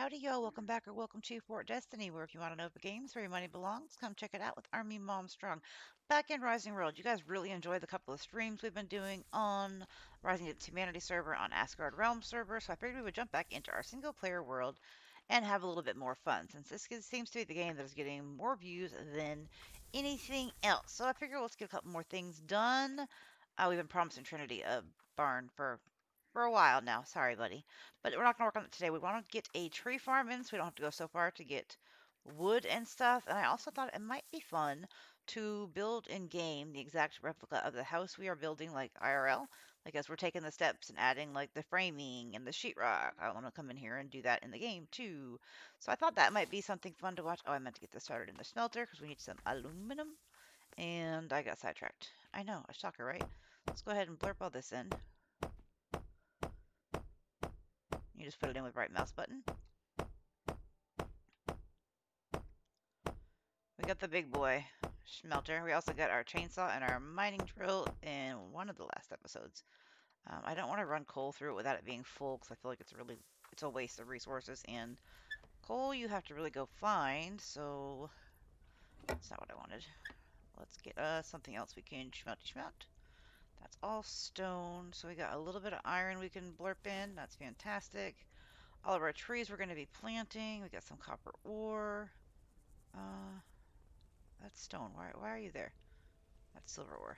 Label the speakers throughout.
Speaker 1: howdy, y'all. Welcome back or welcome to Fort Destiny, where if you want to know the games where your money belongs, come check it out with ArmyMomStrong. Back in Rising World, you guys really enjoyed the couple of streams we've been doing on Rising to Humanity server, on Asgard Realm server, so I figured we would jump back into our single player world and have a little bit more fun, since seems to be the game that is getting more views than anything else. So I figured let's get a couple more things done. We've been promising Trinity a barn for a while now. Sorry, buddy. But we're not going to work on it today. We want to get a tree farm in so we don't have to go so far to get wood and stuff. And I also thought it might be fun to build in game the exact replica of the house we are building, like IRL. Like as we're taking the steps and adding like the framing and the sheetrock. I want to come in here and do that in the game too. So I thought that might be something fun to watch. Oh, I meant to get this started in the smelter because we need some aluminum. And I got sidetracked. I know, a shocker, right? Let's go ahead and blurb all this in. You just put it in with right mouse button. We got the big boy smelter. We also got our chainsaw and our mining drill in one of the last episodes. I don't want to run coal through it without it being full because I feel like it's a waste of resources, and coal you have to really go find, so that's not what I wanted. Let's get something else we can smelt. That's all stone, so we got a little bit of iron we can blurp in. That's fantastic. All of our trees we're going to be planting. We got some copper ore. That's stone. Why are you there? That's silver ore.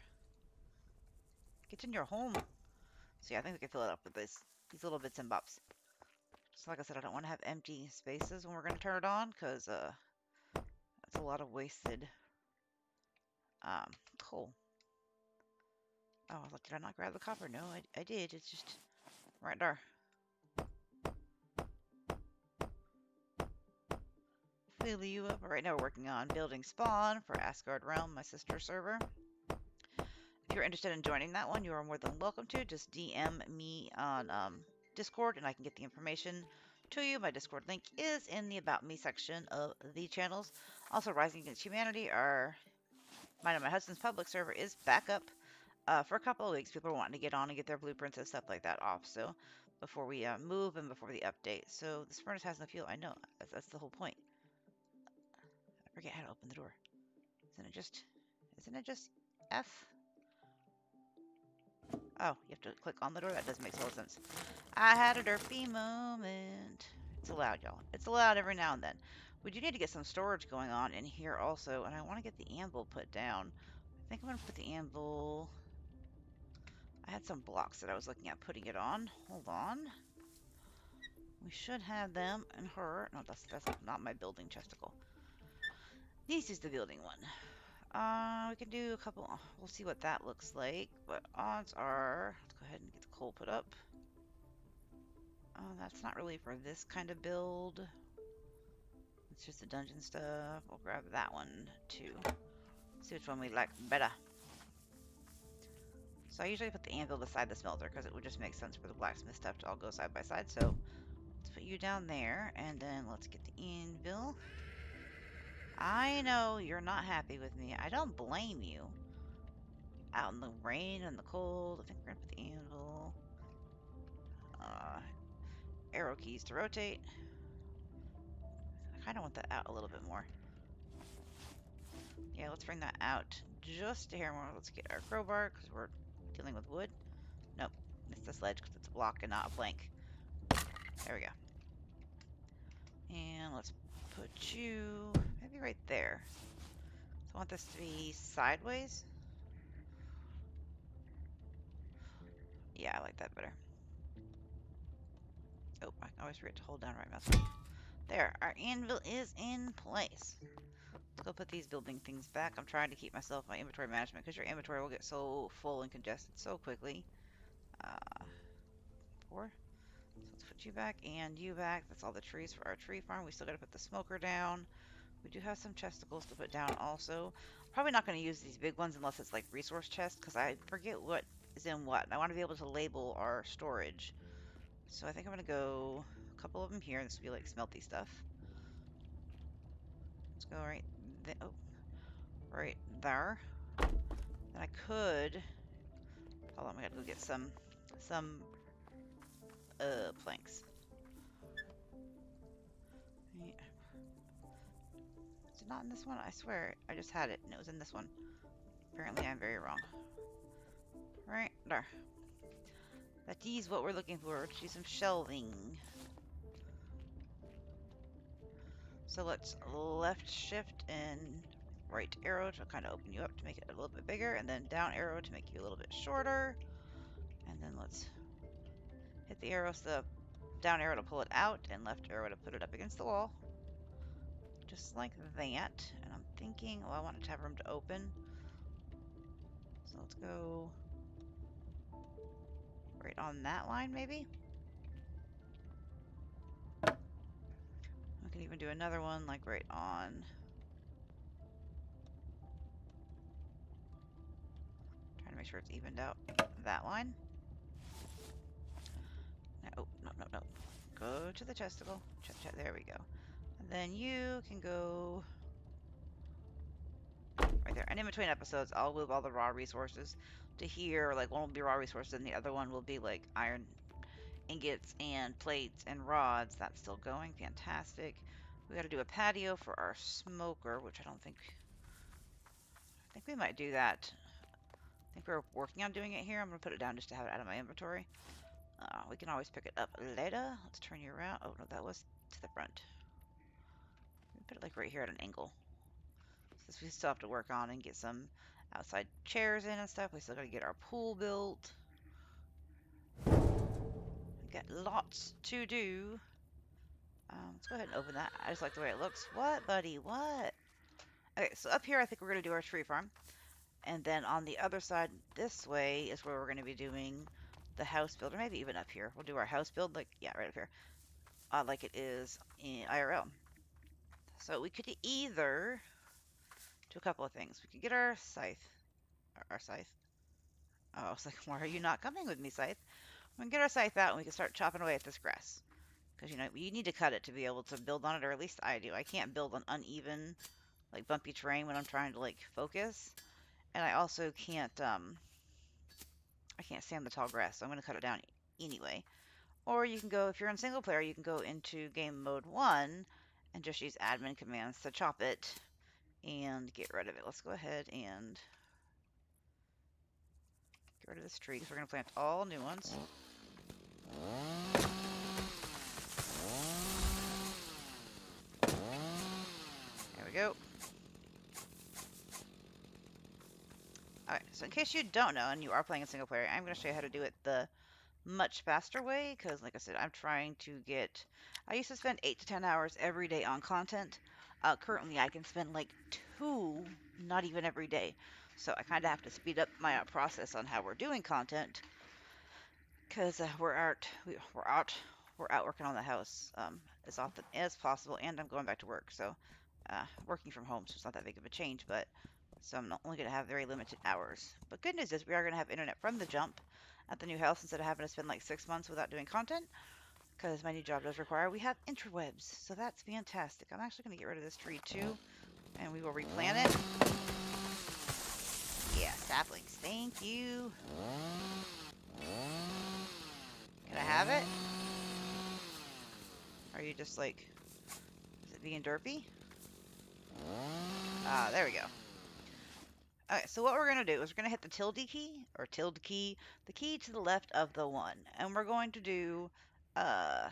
Speaker 1: Get in your home. So yeah, I think we can fill it up with these little bits and bops. So like I said, I don't want to have empty spaces when we're going to turn it on, because that's a lot of wasted coal. Oh, did I not grab the copper? No, I did. It's just right there. Fill you up. Right now we're working on building spawn for Asgard Realm, my sister server. If you're interested in joining that one, you are more than welcome to. Just DM me on Discord and I can get the information to you. My Discord link is in the About Me section of the channels. Also, Rising Against Humanity, mine and my husband's public server, is back up for a couple of weeks. People are wanting to get on and get their blueprints and stuff like that off. So before we move and before the update. So this furnace has no fuel. I know. That's the whole point. I forget how to open the door. Isn't it just F? Oh, you have to click on the door? That does make total sense. I had a derpy moment. It's allowed, y'all. It's allowed every now and then. We do need to get some storage going on in here also, and I want to get the anvil put down. I think I'm going to put the anvil... I had some blocks that I was looking at putting it on. Hold on. We should have them in her... No, that's not my building chesticle. This is the building one. We can do a couple... We'll see what that looks like, but odds are... Let's go ahead and get the coal put up. That's not really for this kind of build. It's just the dungeon stuff. We'll grab that one too. See which one we like better. So I usually put the anvil beside the smelter because it would just make sense for the blacksmith stuff to all go side by side. So let's put you down there, and then let's get the anvil. I know you're not happy with me. I don't blame you. Out in the rain and the cold, I think we're gonna put the anvil. Arrow keys to rotate. I kind of want that out a little bit more. Yeah, let's bring that out just a hair more. Let's get our crowbar because we're dealing with wood. Nope, it's the sledge because it's a block and not a plank. There we go. And let's put you maybe right there. So I want this to be sideways. Yeah, I like that better. Oh, I always forget to hold down right mouse. There, our anvil is in place. Let's go put these building things back. I'm trying to keep my inventory management because your inventory will get so full and congested so quickly. 4. So let's put you back and you back. That's all the trees for our tree farm. We still got to put the smoker down. We do have some chesticles to put down also. Probably not going to use these big ones unless it's like resource chests because I forget what is in what. I want to be able to label our storage. So I think I'm going to go a couple of them here. This will be like smelty stuff. Let's go right there. Oh, right there. Then I could... Hold on, we gotta go get some planks. it not in this one? I swear, I just had it and it was in this one. Apparently, I'm very wrong. Right there. That is what we're looking for. Let's do some shelving. So let's left shift and right arrow to kind of open you up to make it a little bit bigger, and then down arrow to make you a little bit shorter. And then let's hit the arrow, so the down arrow to pull it out, and left arrow to put it up against the wall. Just like that. And I'm thinking, oh, I want it to have room to open. So let's go right on that line, maybe. I can even do another one, like right on. Trying to make sure it's evened out that line. Oh, no, no, no. Go to the testicle. There we go. And then you can go right there. And in between episodes, I'll move all the raw resources to here. Like, one will be raw resources, and the other one will be like iron ingots and plates and rods. That's still going. Fantastic. We got to do a patio for our smoker, which I don't think... I think we might do that. I think we're working on doing it here. I'm going to put it down just to have it out of my inventory. We can always pick it up later. Let's turn you around. Oh, no, that was to the front. Put it like right here at an angle. Since we still have to work on and get some outside chairs in and stuff. We still got to get our pool built. We got lots to do. Let's go ahead and open that. I just like the way it looks. What, buddy? What? Okay, so up here I think we're going to do our tree farm. And then on the other side, this way, is where we're going to be doing the house build. Or maybe even up here. We'll do our house build, like, yeah, right up here. Like it is in IRL. So we could either do a couple of things. We could get our scythe. Our scythe. Oh, I was like, why are you not coming with me, scythe? We can get our scythe out and we can start chopping away at this grass. Because, you know, you need to cut it to be able to build on it, or at least I do. I can't build on uneven, like, bumpy terrain when I'm trying to, like, focus. And I also can't, I can't stand the tall grass, so I'm going to cut it down anyway. Or you can go, if you're in single player, you can go into game mode 1 and just use admin commands to chop it and get rid of it. Let's go ahead and get rid of this tree because we're going to plant all new ones. There we go. Alright, so in case you don't know and you are playing in single player, I'm going to show you how to do it the much faster way because, like I said, I'm trying to get... I used to spend 8 to 10 hours every day on content. Currently, I can spend like 2, not even every day. So I kind of have to speed up my process on how we're doing content because we're out working on the house as often as possible, and I'm going back to work. So working from home, so it's not that big of a change, but so I'm not only going to have very limited hours. But good news is we are going to have internet from the jump at the new house instead of having to spend like 6 months without doing content, because my new job does require we have interwebs, so that's fantastic. I'm actually going to get rid of this tree too, and we will replant it. Yeah, saplings, thank you. Can I have it? Are you just like, is it being derpy? There we go. Okay, so what we're going to do is we're going to hit the tilde key, or tilde key, the key to the left of the 1. And we're going to do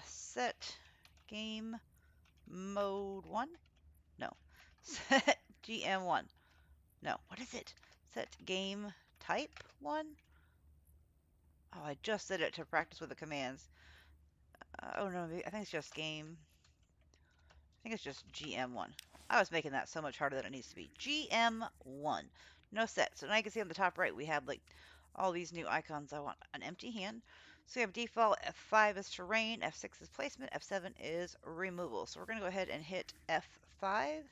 Speaker 1: set game mode 1? No. Set GM1. No, what is it? Set game type 1? Oh, I just said it to practice with the commands. Oh no, I think it's just game... I think it's just GM1. I was making that so much harder than it needs to be. GM1. No set. So now you can see on the top right we have like all these new icons. I want an empty hand. So we have default, F5 is terrain, F6 is placement, F7 is removal. So we're going to go ahead and hit F5,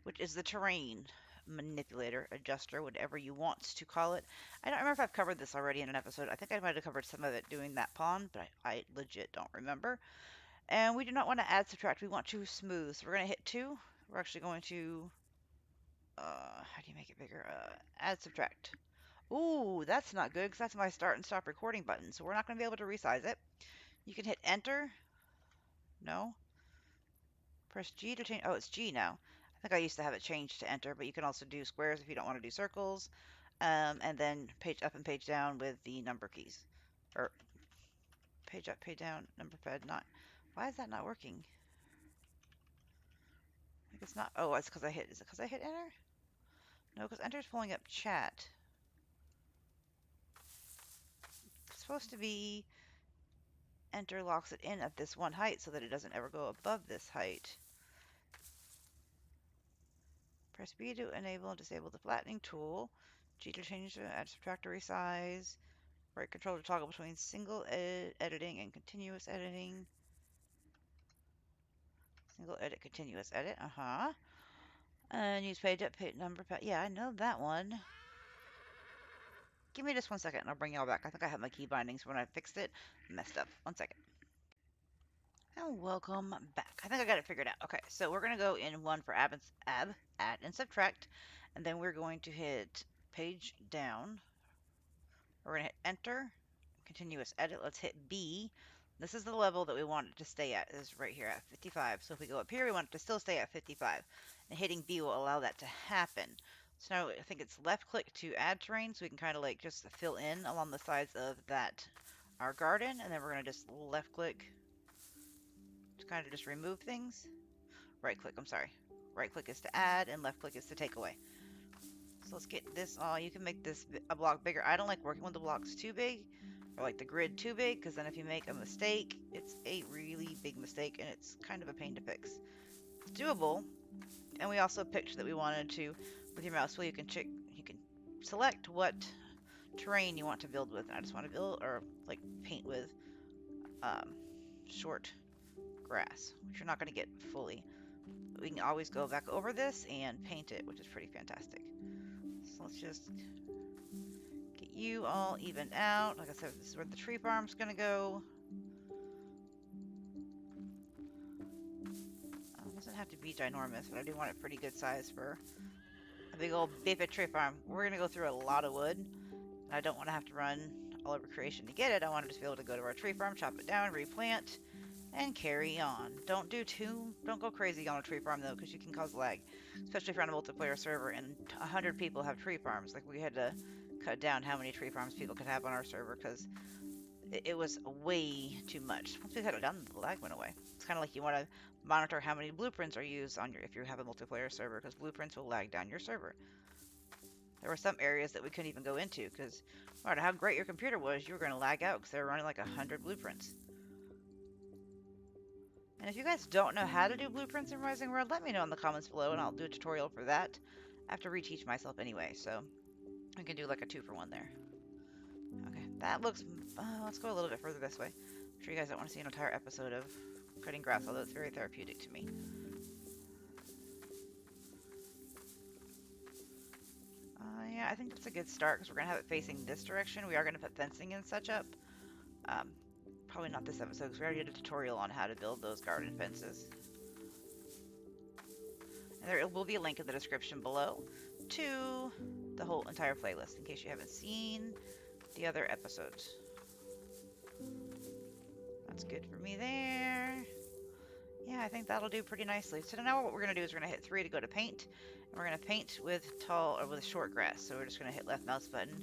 Speaker 1: which is the terrain manipulator, adjuster, whatever you want to call it. I don't remember if I've covered this already in an episode. I think I might have covered some of it doing that pawn, but I legit don't remember. And we do not want to add subtract. We want to smooth. So we're going to hit 2. We're actually going to, how do you make it bigger? Add subtract. Ooh, that's not good because that's my start and stop recording button. So we're not going to be able to resize it. You can hit enter. No. Press G to change. Oh, it's G now. think I used to have it changed to enter, but you can also do squares if you don't want to do circles. And then page up and page down with the number keys. Or page up, page down, number pad, not. Why is that not working? Like it's not. Oh, it's because I hit. Is it because I hit enter? No, because enter's pulling up chat. It's supposed to be enter locks it in at this one height so that it doesn't ever go above this height. Press B to enable and disable the flattening tool. G to change the add subtractory size. Right control to toggle between single editing and continuous editing. Single edit, continuous edit. And use page up, page number. Yeah, I know that one. Give me just 1 second and I'll bring y'all back. I think I have my key bindings when I fixed it. Messed up. 1 second. And welcome back. I think I got it figured out. Okay, so we're going to go in one for add, and subtract. And then we're going to hit page down. We're going to hit enter. Continuous edit. Let's hit B. This is the level that we want it to stay at. Is right here at 55. So if we go up here, we want it to still stay at 55. And hitting B will allow that to happen. So now I think it's left click to add terrain, so we can kind of like just fill in along the sides of that, our garden. And then we're going to just left click to kind of just remove things. Right click, I'm sorry. Right click is to add and left click is to take away. So let's get this all. You can make this a block bigger. I don't like working with the blocks too big or like the grid too big, because then if you make a mistake, it's a really big mistake and it's kind of a pain to fix. It's doable. And we also picked that we wanted to, with your mouse wheel, you can select what terrain you want to build with. And I just want to build or like paint with short grass, which you're not going to get fully. But we can always go back over this and paint it, which is pretty fantastic. So let's just get you all evened out. Like I said, this is where the tree farm's going to go. Doesn't have to be ginormous, but I do want it pretty good size for a big old beefy tree farm. We're going to go through a lot of wood, and I don't want to have to run all over creation to get it. I want to just be able to go to our tree farm, chop it down, replant, and carry on. Don't go crazy on a tree farm though, because you can cause lag, especially if you're on a multiplayer server and 100 people have tree farms. Like we had to cut down how many tree farms people could have on our server because it was way too much. Once we cut it down, the lag went away. It's kind of like you want to monitor how many blueprints are used on if you have a multiplayer server, because blueprints will lag down your server. There were some areas that we couldn't even go into because no matter how great your computer was, you were going to lag out because they were running like 100 blueprints. And if you guys don't know how to do blueprints in Rising World, let me know in the comments below and I'll do a tutorial for that. I have to reteach myself anyway, so I can do like a 2-for-1 there. Okay, that looks... let's go a little bit further this way. I'm sure you guys don't want to see an entire episode of cutting grass, although it's very therapeutic to me. Yeah, I think that's a good start because we're going to have it facing this direction. We are going to put fencing and such up. Probably not this episode because we already did a tutorial on how to build those garden fences. And there will be a link in the description below to the whole entire playlist in case you haven't seen the other episodes. That's good for me there. Yeah, I think that'll do pretty nicely. So now what we're going to do is we're going to hit 3 to go to paint. And we're going to paint with with short grass. So we're just going to hit left mouse button.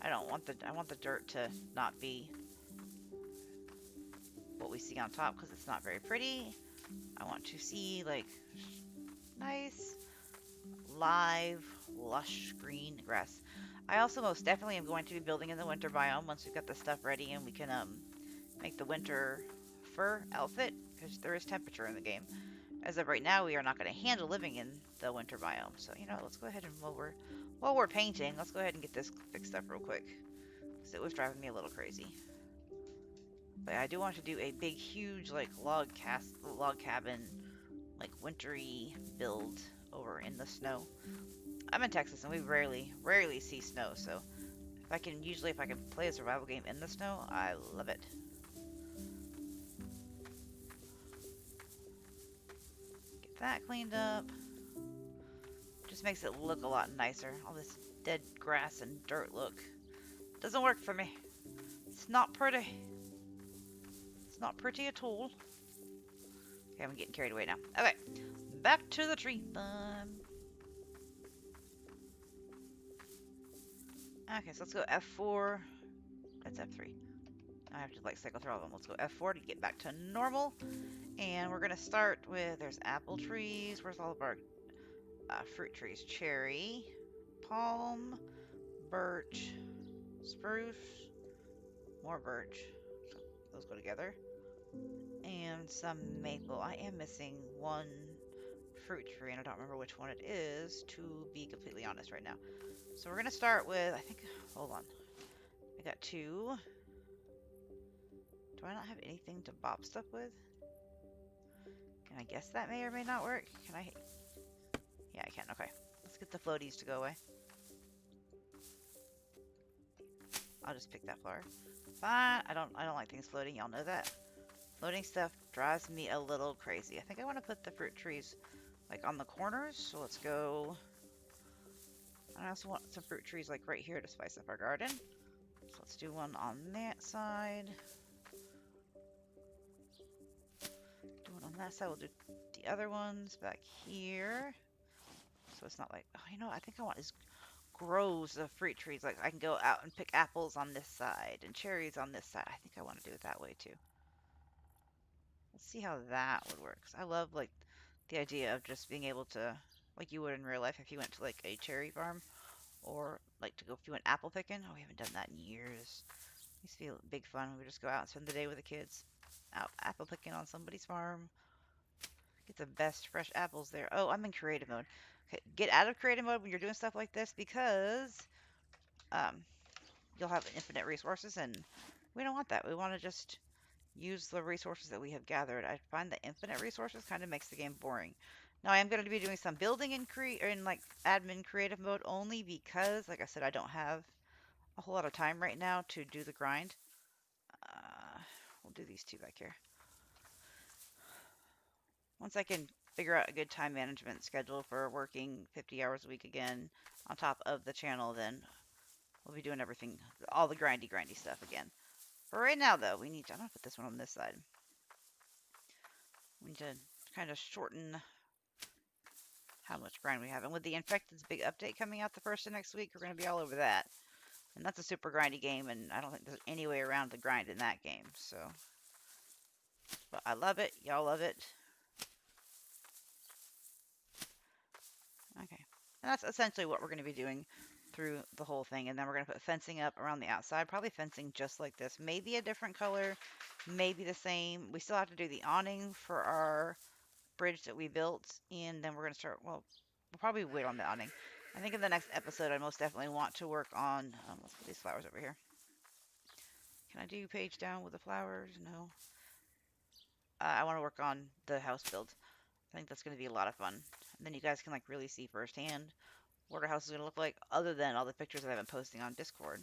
Speaker 1: I want the dirt to not be what we see on top because it's not very pretty. I want to see like nice, live, lush green grass. I also most definitely am going to be building in the winter biome once we've got the stuff ready and we can make the winter fur outfit because there is temperature in the game. As of right now, we are not going to handle living in the winter biome. So, you know, let's go ahead and while we're painting, let's go ahead and get this fixed up real quick because it was driving me a little crazy. But I do want to do a big, huge, like, log cabin, like, wintry build over in the snow. I'm in Texas, and we rarely see snow, so if I can play a survival game in the snow, I love it. Get that cleaned up. Just makes it look a lot nicer. All this dead grass and dirt look. Doesn't work for me. It's not pretty. It's not pretty at all. Okay, I'm getting carried away now. Okay. Back to the tree farm. Okay, so let's go F4. That's F3. I have to like cycle through all of them. Let's go F4 to get back to normal. And we're gonna start with, there's apple trees. Where's all of our fruit trees? Cherry, palm, birch, spruce, more birch. So those go together. And some maple. I am missing one fruit tree, and I don't remember which one it is, to be completely honest right now. So we're gonna start with, I think, hold on. I got two. Do I not have anything to bop stuff with? Can I guess that may or may not work? Can I? Yeah, I can. Okay. Let's get the floaties to go away. I'll just pick that flower. Fine. I don't like things floating. Y'all know that. Floating stuff drives me a little crazy. I think I want to put the fruit trees like on the corners. So let's go. I also want some fruit trees like right here to spice up our garden. So let's do one on that side. Do one on that side. We'll do the other ones back here. So it's not like, oh, you know, I think I want is groves of fruit trees. Like I can go out and pick apples on this side and cherries on this side. I think I want to do it that way too. Let's see how that would work. 'Cause I love like the idea of just being able to, like you would in real life if you went to like a cherry farm, or like to go if you went apple picking. Oh, we haven't done that in years. It used to be big fun. We would just go out and spend the day with the kids, out apple picking on somebody's farm. Get the best fresh apples there. Oh, I'm in creative mode. Okay, get out of creative mode when you're doing stuff like this because um, you'll have infinite resources, and we don't want that. We want to just use the resources that we have gathered. I find that infinite resources kind of makes the game boring. Now I am going to be doing some building in like admin creative mode only because, like I said, I don't have a whole lot of time right now to do the grind. We'll do these two back here. Once I can figure out a good time management schedule for working 50 hours a week again on top of the channel, then we'll be doing everything, all the grindy stuff again. For right now, though, we need to, I'm going to put this one on this side. We need to kind of shorten how much grind we have. And with the Infected's big update coming out the first of next week, we're going to be all over that. And that's a super grindy game, and I don't think there's any way around the grind in that game. So, but I love it. Y'all love it. Okay. And that's essentially what we're going to be doing through the whole thing. And then we're going to put fencing up around the outside, probably fencing just like this. Maybe a different color, maybe the same. We still have to do the awning for our bridge that we built, and then we're going to start, well, we'll probably wait on the awning. I think in the next episode, I most definitely want to work on, let's put these flowers over here. Can I do page down with the flowers? No. I want to work on the house build. I think that's going to be a lot of fun. And then you guys can like really see firsthand what our house is going to look like, other than all the pictures that I've been posting on Discord.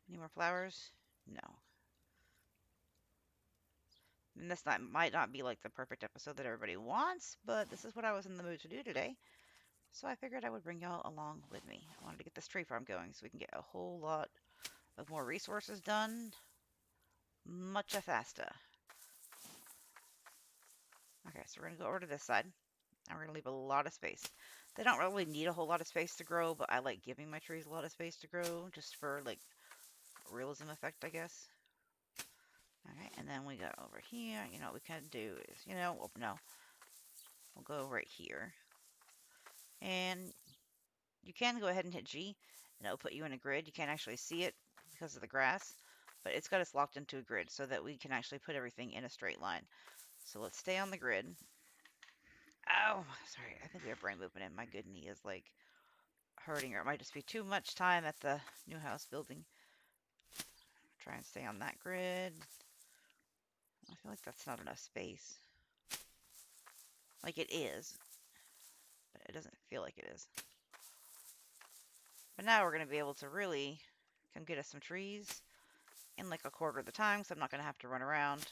Speaker 1: Any more flowers? No. And this might not be like the perfect episode that everybody wants, but this is what I was in the mood to do today. So I figured I would bring y'all along with me. I wanted to get this tree farm going so we can get a whole lot of more resources done much faster. Okay, so we're going to go over to this side. And we're going to leave a lot of space. They don't really need a whole lot of space to grow, but I like giving my trees a lot of space to grow just for like realism effect, I guess. Okay, and then we go over here. You know what we can do is, well, no. We'll go right here. And you can go ahead and hit G, and it'll put you in a grid. You can't actually see it because of the grass, but it's got us locked into a grid so that we can actually put everything in a straight line. So let's stay on the grid. Oh, sorry. I think we have brain movement, and my good knee is like hurting, or it might just be too much time at the new house building. Try and stay on that grid. I feel like that's not enough space. Like it is, but it doesn't feel like it is. But now we're going to be able to really come get us some trees in like a quarter of the time, so I'm not going to have to run around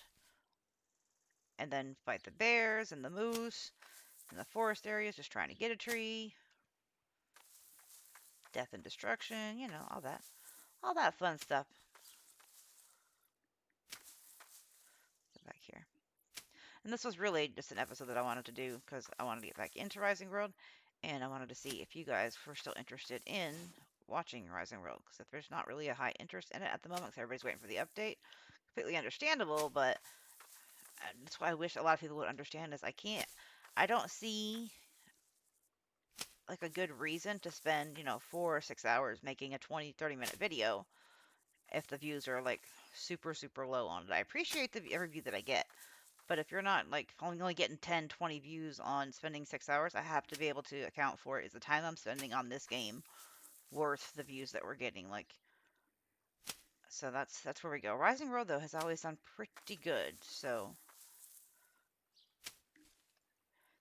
Speaker 1: and then fight the bears and the moose in the forest areas just trying to get a tree. Death and destruction, all that fun stuff. Go back here. And this was really just an episode that I wanted to do because I wanted to get back into Rising World, and I wanted to see if you guys were still interested in watching Rising World. Because if there's not really a high interest in it at the moment, because everybody's waiting for the update, completely understandable. But that's why I wish a lot of people would understand is I don't see like a good reason to spend 4 or 6 hours making a 20-30 minute video if the views are like super super low on it. I appreciate every view that I get, but if you're not like only getting 10, 20 views on spending 6 hours, I have to be able to account for is the time I'm spending on this game worth the views that we're getting. Like, so that's where we go. Rising Road though has always done pretty good. So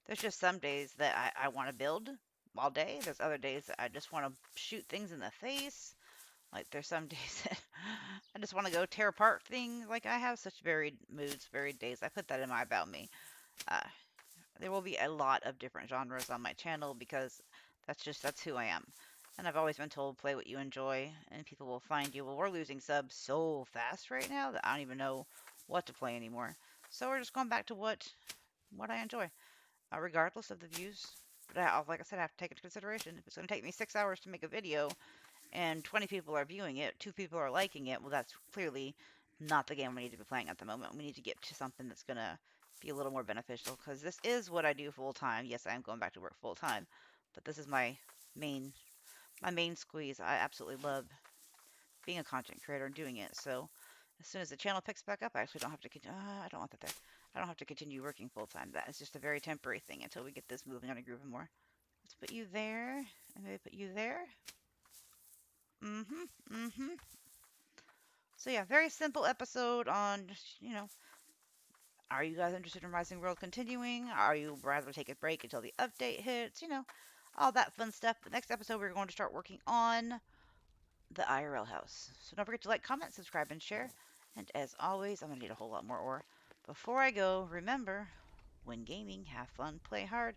Speaker 1: there's just some days that I want to build all day. There's other days that I just want to shoot things in the face. Like there's some days that I just want to go tear apart things. Like I have such varied moods, varied days. I put that in my about me. Uh, there will be a lot of different genres on my channel because that's who I am. And I've always been told play what you enjoy and people will find you. Well, we're losing subs so fast right now that I don't even know what to play anymore. So we're just going back to what I enjoy, regardless of the views. But like I said, I have to take into consideration if it's going to take me 6 hours to make a video and 20 people are viewing it, 2 people are liking it, well, that's clearly not the game we need to be playing at the moment. We need to get to something that's going to be a little more beneficial because this is what I do full time. Yes, I am going back to work full time, but this is main my main squeeze. I absolutely love being a content creator and doing it. So as soon as the channel picks back up, I actually don't have to I don't want that there. I don't have to continue working full time. That is just a very temporary thing until we get this moving on a groove more. Let's put you there, and maybe put you there. Mm-hmm. Mm-hmm. So yeah, very simple episode on just, are you guys interested in Rising World continuing? Are you rather take a break until the update hits? All that fun stuff. But next episode, we're going to start working on the IRL house. So don't forget to like, comment, subscribe, and share. And as always, I'm going to need a whole lot more ore. Before I go, remember, when gaming, have fun, play hard,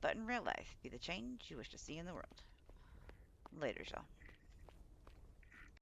Speaker 1: but in real life, be the change you wish to see in the world. Later, y'all.